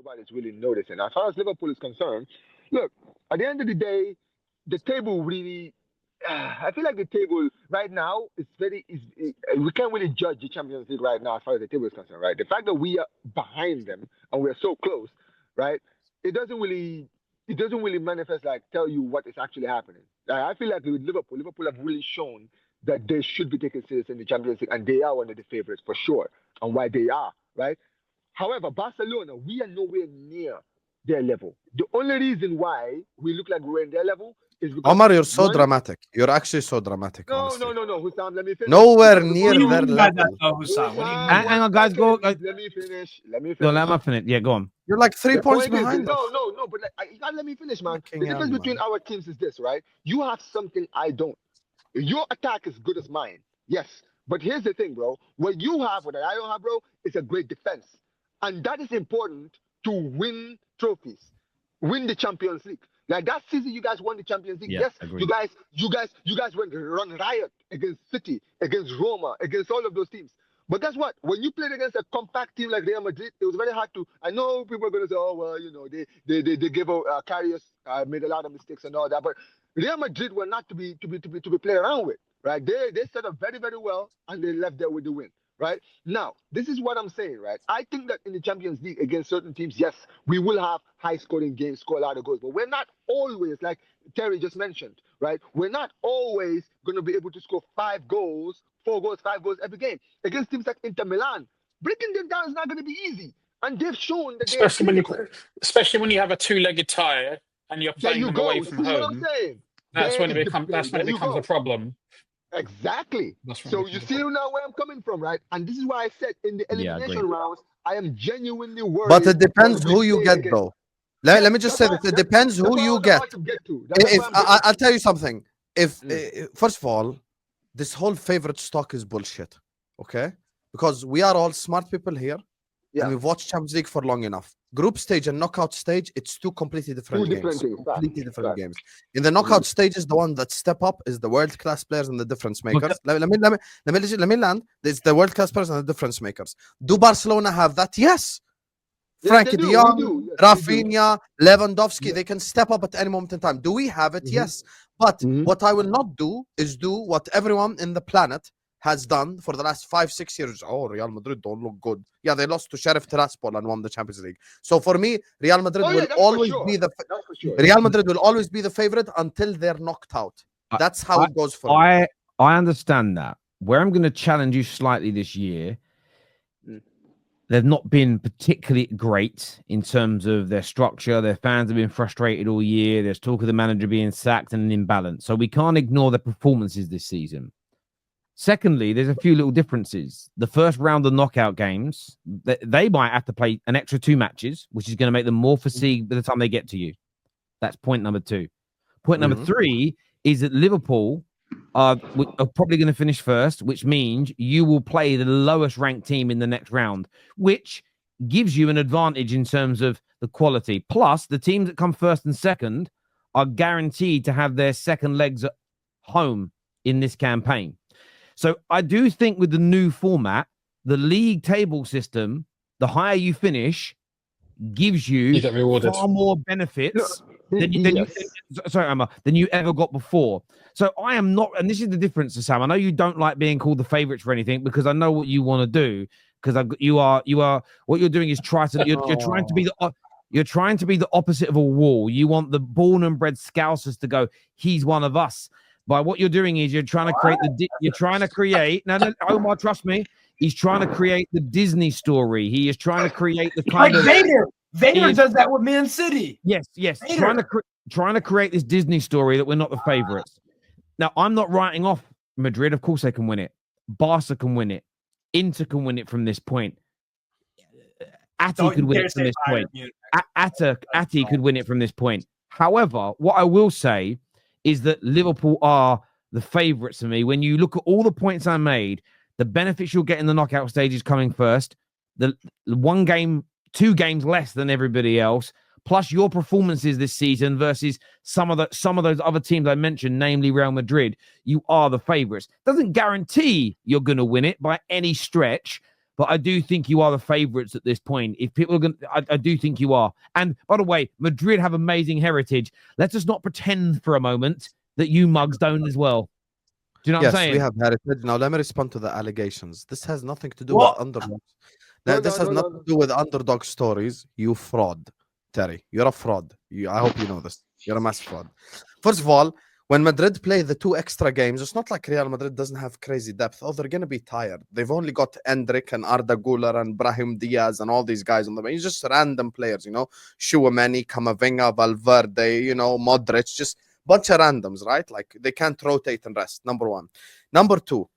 nobody's really noticing. As far as Liverpool is concerned, look, at the end of the day, the table really. I feel like the table right now is we can't really judge the Champions League right now as far as the table is concerned, right? The fact that we are behind them and we're so close, right? It doesn't really it doesn't really manifest like tell you what is actually happening. I feel like with Liverpool, Liverpool have really shown that they should be taken seriously in the Champions League, and they are one of the favorites for sure, and why they are, right? However, Barcelona, we are nowhere near their level. The only reason why we look like we're in their level is because Omar, you're so one. dramatic. You're actually so dramatic, No, honestly. no, no, no, Hussam, let me finish. Nowhere What near do you their mean by that, level. though, Hussam? What do you Hussam, mean? Hang on, one guys. Go. second. Let me finish. Let me Go. finish. Let me finish. Yeah, go on. You're like 3 The points point is, behind us. no, but like, you gotta let me finish, man. Fucking The hell, difference between man. our teams is this, right? You have something I don't. Your attack is good as mine, yes. But here's the thing, bro. What you have, what I don't have, bro, is a great defense, and that is important to win trophies, win the Champions League. Like that season, you guys won the Champions League. Yeah, Yes, agreed. you guys went run riot against City, against Roma, against all of those teams. But guess what? When you played against a compact team like Real Madrid, it was very hard to. I know people are going to say, "Oh well, you know, they gave out Karius made a lot of mistakes and all that." But Real Madrid were not to be played around with, right? They set up very well, and they left there with the win, right? Now, this is what I'm saying, right? I think that in the Champions League against certain teams, yes, we will have high scoring games, score a lot of goals, but we're not always like Terry just mentioned, right? We're not always going to be able to score 5 goals, 4 goals, 5 goals every game against teams like Inter Milan. Breaking them down is not going to be easy, and they've shown that they are capable. Especially when you have a two-legged tie and you're There playing you them go. away This from is what I'm home. saying. That's when it There you becomes go. a problem. Exactly. That's when So it you becomes a see problem. now where I'm coming from, right? And this is why I said in the Yeah, elimination agreed. rounds, I am genuinely worried. But it depends that who we you play get, against. though. Yes, Let me just say this. It depends that's who what I you was get. about to get to. That's If what I'm getting I'll tell you something. If Mm. first of all, this whole favorite stock is bullshit. Okay, because we are all smart people here, Yeah. and we've watched Champions League for long enough. Group stage and knockout stage, it's two completely different Two different games. things. Completely different Right. games. In the knockout stages, the one that step up is the world class players and the difference makers. Let me land. It's the world class players and the difference makers. Do Barcelona have that? Yes. Yes, Frankie they de do. Jong, We do. Yes, we do. Rafinha, Lewandowski, Yeah. they can step up at any moment in time. Do we have it? Mhm. Yes. But Mhm. what I will not do is do what everyone in the planet has done for the last 5-6 years. Oh, Real Madrid don't look good. Yeah, they lost to Sheriff Tiraspol and won the Champions League. So for me, Real Madrid Oh, yeah, will that's for always sure. be the That's for sure. Real Madrid will always be the favorite until they're knocked out. That's how it goes for me. I understand that. Where I'm going to challenge you slightly this year, Mm. they've not been particularly great in terms of their structure. Their fans have been frustrated all year. There's talk of the manager being sacked and an imbalance. So we can't ignore their performances this season. Secondly, there's a few little differences. The first round of knockout games, they might have to play an extra 2 matches, which is going to make them more fatigued by the time they get to you. That's point number 2. Point number 3 is that Liverpool are probably going to finish first, which means you will play the lowest ranked team in the next round, which gives you an advantage in terms of the quality. Plus, the teams that come first and second are guaranteed to have their second legs at home in this campaign. So I do think with the new format, the league table system, the higher you finish, gives you You get rewarded. far more benefits than you ever got before. So I am not, and this is the difference, Sam. I know you don't like being called the favorites for anything because I know what you want to do. Because you are what you're doing is you're trying to be the opposite of a wall. You want the born and bred Scousers to go, he's one of us. By what you're doing is you're trying to create. No, Omar, trust me. He's trying to create the Disney story. He is trying to create the kind of Vader. Vader does that with Man City. Yes. Vader. Trying to create this Disney story that we're not the favorites. Now, I'm not writing off Madrid. Of course, they can win it. Barca can win it. Inter can win it from this point. Ati could win it from this point. Ati could win it from this point. However, what I will say is that Liverpool are the favourites for me. When you look at all the points I made, the benefits you'll get in the knockout stages coming first, the 2 games less than everybody else, plus your performances this season versus some of those other teams I mentioned, namely Real Madrid, you are the favourites. Doesn't guarantee you're going to win it by any stretch, but I do think you are the favourites at this point. If people are going, I do think you are. And by the way, Madrid have amazing heritage. Let us not pretend for a moment that you mugs don't as well. Do you know what I'm Yes, saying? we have heritage. Now let me respond to the allegations. This has nothing to do Well- with underdogs. No, This no, has no, nothing no. to do with underdog stories. You fraud, Terry. You're a fraud. I hope you know this. You're a mass fraud. First of all, when Madrid play the 2 extra games, it's not like Real Madrid doesn't have crazy depth. Oh, they're gonna be tired. They've only got Endrick and Arda Güler and Brahim Diaz and all these guys on the bench. It's just random players, you know, Chouameni, Camavinga, Valverde, you know, Modric, just bunch of randoms, right? Like they can't rotate and rest. Number one. Number two,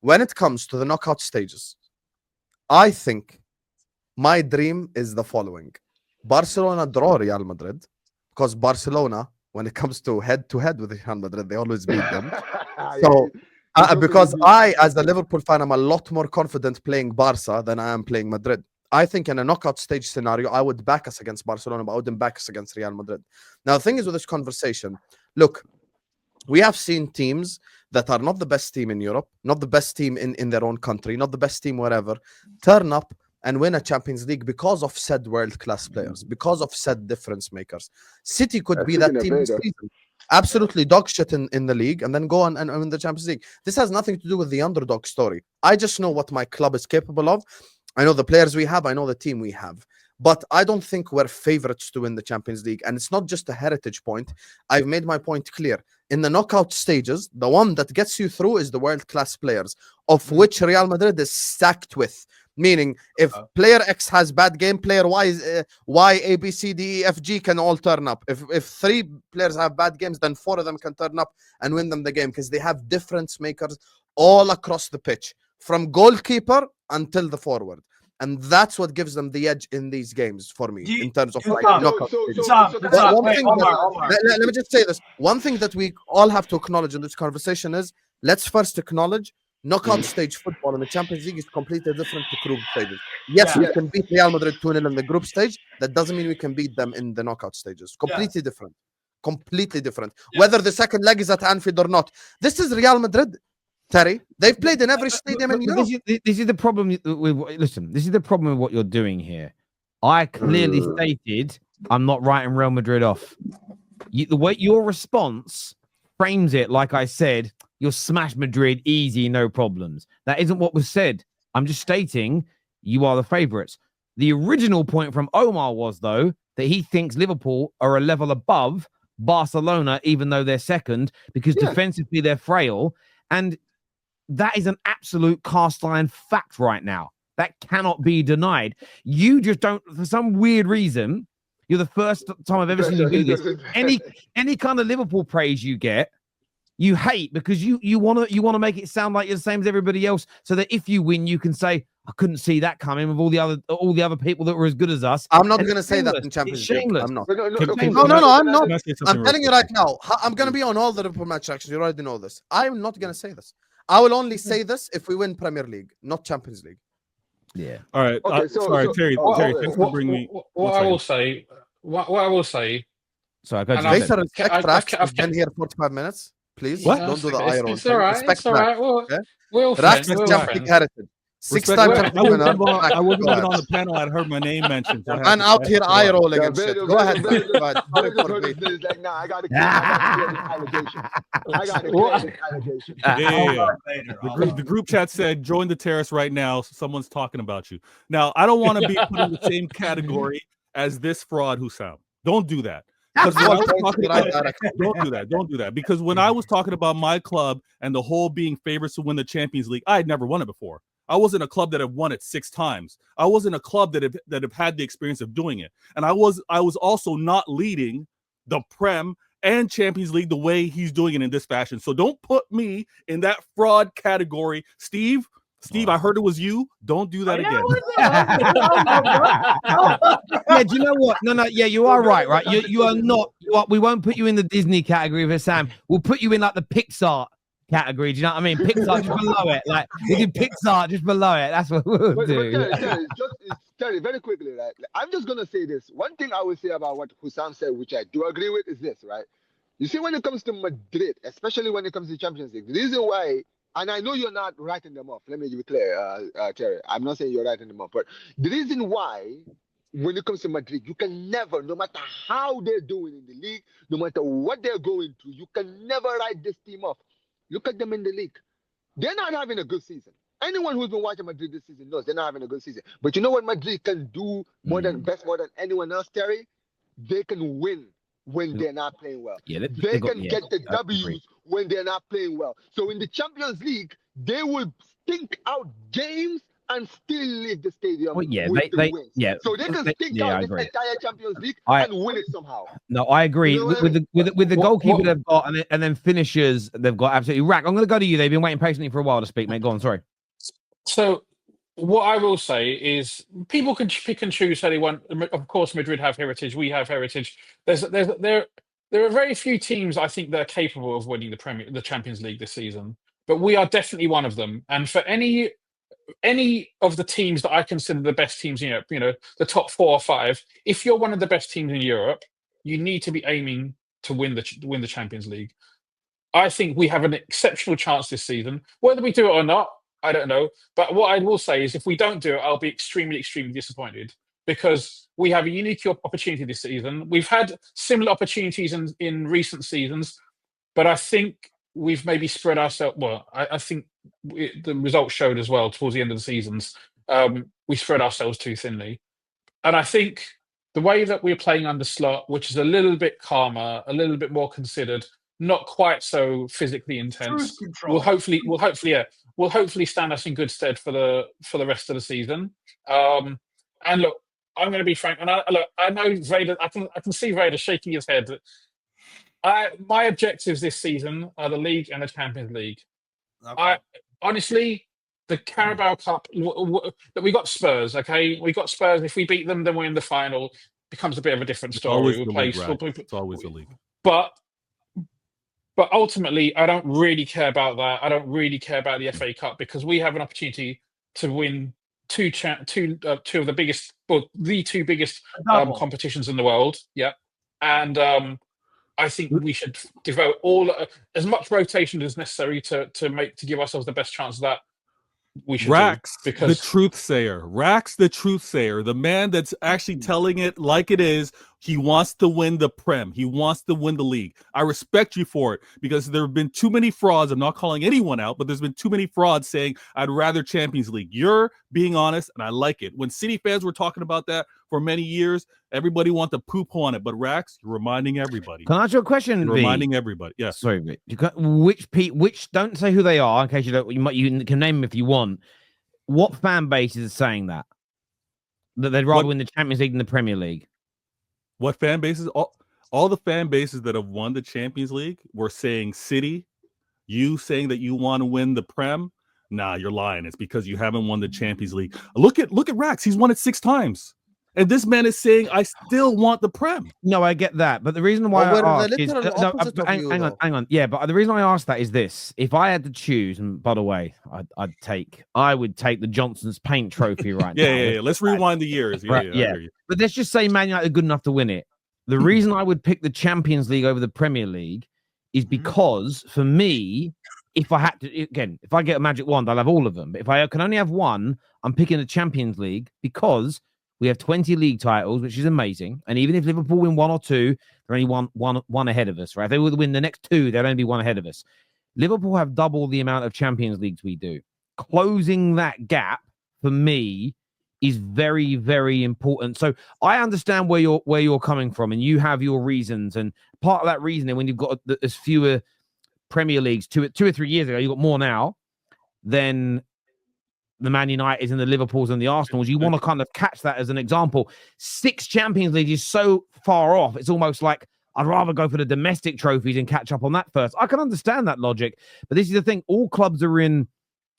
when it comes to the knockout stages, I think my dream is the following: Barcelona draw Real Madrid, because Barcelona, when it comes to head with Real Madrid, they always beat them. So, because I, as a Liverpool fan, I'm a lot more confident playing Barca than I am playing Madrid. I think in a knockout stage scenario, I would back us against Barcelona, but I wouldn't back us against Real Madrid. Now, the thing is with this conversation, look, we have seen teams that are not the best team in Europe, not the best team in their own country, not the best team wherever, turn up and win a Champions League because of said world-class players, because of said difference makers. City could be that team this season. Absolutely dog shit in the league and then go on and win the Champions League. This has nothing to do with the underdog story. I just know what my club is capable of. I know the players we have. I know the team we have. But I don't think we're favorites to win the Champions League. And it's not just a heritage point. I've made my point clear. In the knockout stages, the one that gets you through is the world-class players, of which Real Madrid is stacked with. Meaning, if player X has bad game, player Y, A, B, C, D, E, F, G can all turn up. If 3 players have bad games, then 4 of them can turn up and win them the game because they have difference makers all across the pitch, from goalkeeper until the forward. And that's what gives them the edge in these games for me, in terms of like knockout stages. Let me just say this. One thing that we all have to acknowledge in this conversation is, let's first acknowledge knockout stage football in the Champions League is completely different to group stages. Yes, we can beat Real Madrid 2-0 in the group stage. That doesn't mean we can beat them in the knockout stages. Completely different. Completely different. Whether the second leg is at Anfield or not. This is Real Madrid, Terry. They've played in every stadium in Europe. This is the problem with, listen, this is the problem with what you're doing here. I clearly stated I'm not writing Real Madrid off. The way your response frames it, like I said, you'll smash Madrid easy, no problems. That isn't what was said. I'm just stating you are the favourites. The original point from Omar was, though, that he thinks Liverpool are a level above Barcelona, even though they're second, because defensively they're frail. And that is an absolute cast iron fact right now. That cannot be denied. You just don't, for some weird reason, you're the first time I've ever seen you do this. Any kind of Liverpool praise you get, you hate, because you want to make it sound like you're the same as everybody else, so that if you win, you can say, I couldn't see that coming with all the other people that were as good as us. I'm not going to say that in Champions League. I'm not. No, I'm not. I'm telling you right now. I'm going to be on all the Liverpool match actions. You already know this. I'm not going to say this. I will only say this if we win Premier League, not Champions League. Yeah. All right. Okay, sorry, Terry. Thanks for bringing me. What I will say. Sorry, go And ahead. Jason, respect Rax. I've been here 45 minutes. Please don't do the eye roll. It's all right. Respect It's all right. We're all Rax friends. is We're all jumping friends. heritage. 6 Respect times Rax. Champions I wasn't winner. even Rax, on go the ahead. panel. I'd heard my name mentioned. So I had Man to- out here eye rolling Yeah, and shit. Vegas, Go ahead. Vegas, Go ahead. Very Vegas for me. heard this, like, nah, I gotta clear this allegation. I gotta clear this allegation. Yeah. The group chat said, join the terrace right now. Someone's talking about you. Now, I don't want to be put in the same category as this fraud, Hussam. Don't do that. Because when I was talking about, don't do that. Because when I was talking about my club and the whole being favorites to win the Champions League, I had never won it before. I wasn't a club that had won it 6 times. I wasn't a club that have had the experience of doing it. And I was also not leading the Prem and Champions League the way he's doing it in this fashion. So don't put me in that fraud category. Steve, I heard it was you. Don't do that again. Yeah, do you know what? No, yeah, you are right. You are not. We won't put you in the Disney category of Sam. We'll put you in like the Pixar category. Do you know what I mean? Pixar just below it. Like we do Pixar just below it. That's what we'll do. Terry, very quickly, right? I'm just gonna say this. One thing I will say about what Hussam said, which I do agree with, is this, right? You see, when it comes to Madrid, especially when it comes to Champions League, the reason why and I know you're not writing them off. Let me be clear, Terry. I'm not saying you're writing them off, but the reason why, when it comes to Madrid, you can never, no matter how they're doing in the league, no matter what they're going through, you can never write this team off. Look at them in the league. They're not having a good season. Anyone who's been watching Madrid this season knows they're not having a good season. But you know what Madrid can do more than anyone else, Terry? They can win when they're not playing well. Yeah, they can get the W's when they're not playing well. So in the Champions League, they will stink out games and still leave the stadium with the wins. So they can stink out this entire Champions League and win it somehow. No, I agree. You know with the goalkeeper they've got and then finishers they've got, absolutely. Rack, I'm going to go to you. They've been waiting patiently for a while to speak, mate. Go on, sorry. So what I will say is people can pick and choose how they want. Of course, Madrid have heritage. We have heritage. There are very few teams I think that are capable of winning the Champions League this season, but we are definitely one of them. And for any of the teams that I consider the best teams in Europe, the top 4 or 5, if you're one of the best teams in Europe, you need to be aiming to win the Champions League. I think we have an exceptional chance this season. Whether we do it or not, I don't know. But what I will say is if we don't do it, I'll be extremely, extremely disappointed because we have a unique opportunity this season. We've had similar opportunities in recent seasons, but I think we've maybe spread ourselves. Well, I think the results showed as well towards the end of the seasons. We spread ourselves too thinly. And I think the way that we're playing under Slot, which is a little bit calmer, a little bit more considered, not quite so physically intense, will hopefully stand us in good stead for the rest of the season. And look, I'm going to be frank, and I know Vader. I can see Vader shaking his head. My objectives this season are the league and the Champions League. Okay. Honestly, the Carabao Cup. We got Spurs. Okay, we got Spurs. If we beat them, then we're in the final. Becomes a bit of a different story. It's always the league. But ultimately, I don't really care about that. I don't really care about the FA Cup because we have an opportunity to win two of the biggest, the two biggest competitions in the world. Yeah, and I think we should devote as much rotation as necessary to give ourselves the best chance of that. We should Rax, because the truth sayer. Rax, the truth sayer, the man that's actually telling it like it is. He wants to win the Prem. He wants to win the league. I respect you for it because there have been too many frauds. I'm not calling anyone out, but there's been too many frauds saying I'd rather Champions League. You're being honest, and I like it. When City fans were talking about that for many years, everybody wanted to poop on it. But Rax, you're reminding everybody. Can I ask you a question? You're reminding everybody. Yeah. Sorry, V. Which don't say who they are in case you don't. You can name them if you want. What fan bases are saying that they'd rather win the Champions League than the Premier League? What fan bases? All the fan bases that have won the Champions League were saying City. You saying that you want to win the Prem? Nah, you're lying. It's because you haven't won the Champions League. Look at Rax. He's won it 6 times. And this man is saying, I still want the Prem. No, I get that. But the reason why I ask is... hang on. Yeah, but the reason I asked that is this. If I had to choose, and by the way, I would take the Johnson's Paint Trophy right now. Yeah. Let's rewind the years. Yeah. But let's just say Man United are good enough to win it. The reason I would pick the Champions League over the Premier League is because, for me, if I had to... Again, if I get a magic wand, I'll have all of them. But if I can only have one, I'm picking the Champions League because... we have 20 league titles, which is amazing. And even if Liverpool win 1 or 2, they're only one ahead of us, right? If they would win the next 2, they'd only be 1 ahead of us. Liverpool have double the amount of Champions Leagues we do. Closing that gap, for me, is very, very important. So I understand where you're coming from, and you have your reasons. And part of that reasoning, when you've got as fewer Premier Leagues 2 or 3 years ago, you've got more now, then... the Man United and the Liverpools and the Arsenals, you want to kind of catch that as an example. 6 Champions League is so far off. It's almost like I'd rather go for the domestic trophies and catch up on that first. I can understand that logic, but this is the thing. All clubs are in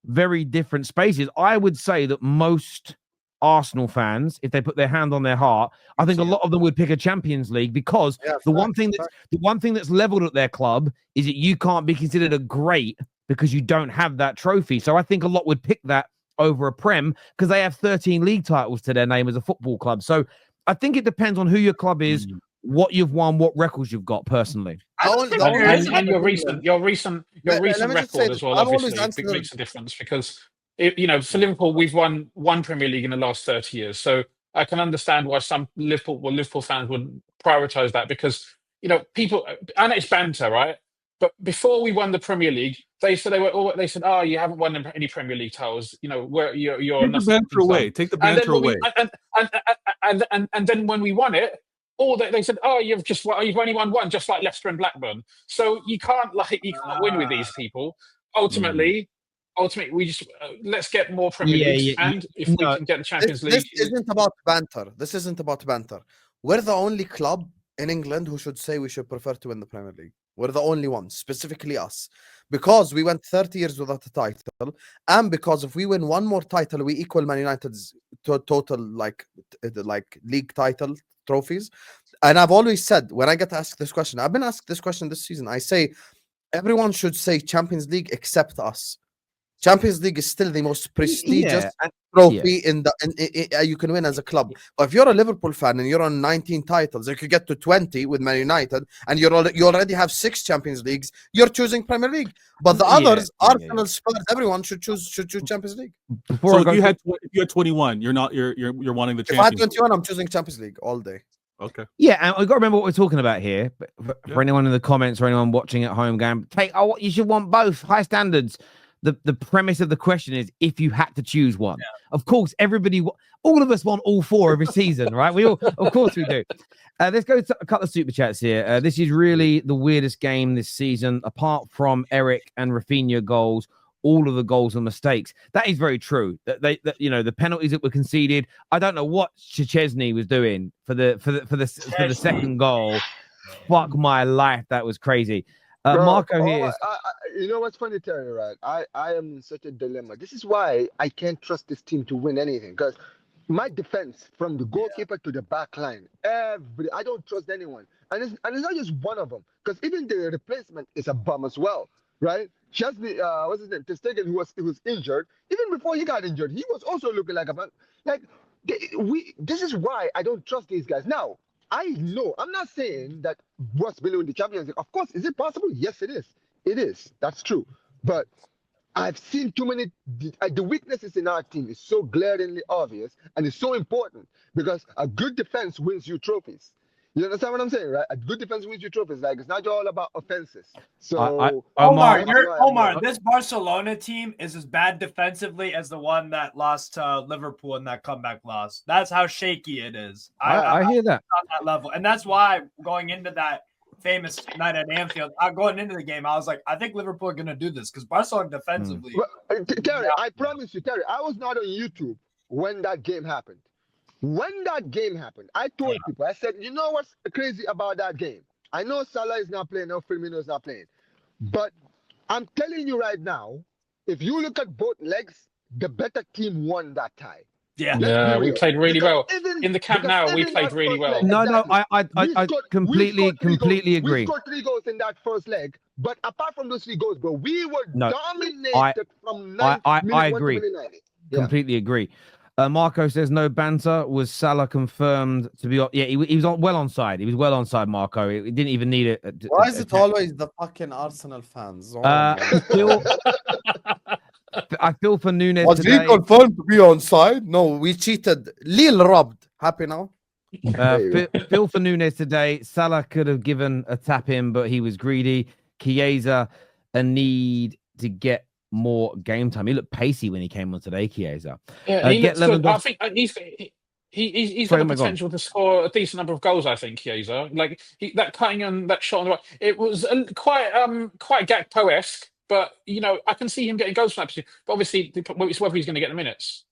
very different spaces. I would say that most Arsenal fans, if they put their hand on their heart, I think a lot of them would pick a Champions League because the one thing that's leveled at their club is that you can't be considered a great because you don't have that trophy. So I think a lot would pick that over a Prem because they have 13 league titles to their name as a football club. So I think it depends on who your club is, what you've won, what records you've got personally. And your recent Let me just say record this. as well, I've always obviously, answered makes a difference because for Liverpool, we've won one Premier League in the last 30 years. So I can understand why some Liverpool fans would prioritize that because people, and it's banter, right? But before we won the Premier League, they said oh, you haven't won any Premier League titles. Where you're Take the nothing. banter away. Take the And then banter when away. and then when we won it, they said, "Oh, you've only won one, just like Leicester and Blackburn." So you can't win with these people. Ultimately, we just let's get more Premier Leagues, and if we can get the Champions League, this isn't about banter. This isn't about banter. We're the only club in England who should say we should prefer to win the Premier League. We're the only ones, specifically us, because we went 30 years without a title, and because if we win one more title, we equal Man United's total like league title trophies. And I've always said, when I get asked this question, I've been asked this question this season, I say everyone should say Champions League except us. Champions League is still the most prestigious trophy you can win as a club. But if you're a Liverpool fan and you're on 19 titles, you could get to 20 with Man United, and you already have 6 Champions Leagues. You're choosing Premier League, but the others, Arsenal, Spurs, everyone should choose Champions League. So if you had 21, you're wanting the If I had Champions 21, I'm choosing Champions League all day. Okay. Yeah, and we've got to remember what we're talking about here. For anyone in the comments or anyone watching at home, going, you should want both. High standards. The premise of the question is if you had to choose one. Yeah. Of course, all of us want all 4 every season, right? Of course we do. Let's go to a couple of super chats here. This is really the weirdest game this season, apart from Eric and Rafinha goals. All of the goals are mistakes. That is very true. That the penalties that were conceded. I don't know what Szczesny was doing for the second goal. Fuck my life, that was crazy. Marco here is... you know what's funny, Terry, right? I am in such a dilemma. This is why I can't trust this team to win anything, because my defense from the goalkeeper to the back line, I don't trust anyone. And it's not just one of them, because even the replacement is a bum as well, right? Chesney, what's his name? Ter Stegen, who was injured. Even before he got injured, he was also looking like a bum. This is why I don't trust these guys. Now, I know, I'm not saying that West Brom win the Champions League. Of course, is it possible? Yes, it is. It is. That's true. But I've seen too many. The weaknesses in our team is so glaringly obvious, and it's so important because a good defense wins you trophies. You understand what I'm saying, right? A good defense wins you trophies. Like, it's not all about offenses. So, Omar, this Barcelona team is as bad defensively as the one that lost to Liverpool in that comeback loss. That's how shaky it is. I hear that on that level, and that's why going into that famous night at Anfield, going into the game, I was like, I think Liverpool are going to do this because Barcelona defensively. Terry, I promise you, Terry, I was not on YouTube when that game happened. When that game happened, I told people, I said, you know what's crazy about that game? I know Salah is not playing, no Firmino is not playing. But I'm telling you right now, if you look at both legs, the better team won that tie. Yeah, we played really well. In the Camp Nou, we played really well. No, I completely agree. We scored 3 goals in that first leg, but apart from those 3 goals, bro, we were dominated from 90 I agree. Completely agree. Marco says no banter. Was Salah confirmed to be? Yeah, he was well onside. He was well onside, Marco. He didn't even need it. Why is it always the fucking Arsenal fans? I feel for Nunes Was today. he confirmed to be onside? No, we cheated. Lille robbed. Happy now? Feel for Nunes today. Salah could have given a tap in, but he was greedy. Chiesa, a need to get more game time. He looked pacey when he came on today, Chiesa. Yeah, he looks good. I think he's got the potential to score a decent number of goals. I think Chiesa, like that cutting and that shot on the right, it was quite Gakpo-esque. But I can see him getting goals from that position. But obviously, it's whether he's going to get the minutes.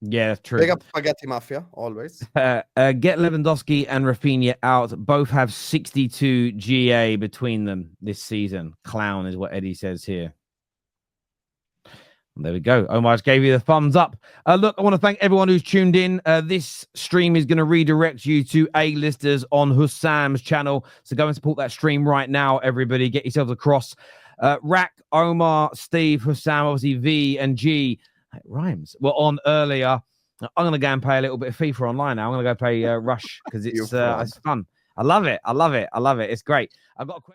Yeah, that's true. Big up Spaghetti Mafia, always. Get Lewandowski and Rafinha out. Both have 62 GA between them this season. Clown is what Eddie says here. There we go. Omar gave you the thumbs up. Look, I want to thank everyone who's tuned in. This stream is going to redirect you to A-listers on Hussam's channel. So go and support that stream right now, everybody. Get yourselves across. Rack, Omar, Steve, Hussam, obviously V and G. It rhymes. Were on earlier. I'm going to go and play a little bit of FIFA online now. I'm going to go play Rush because it's fun. I love it. I love it. I love it. It's great. I've got a question.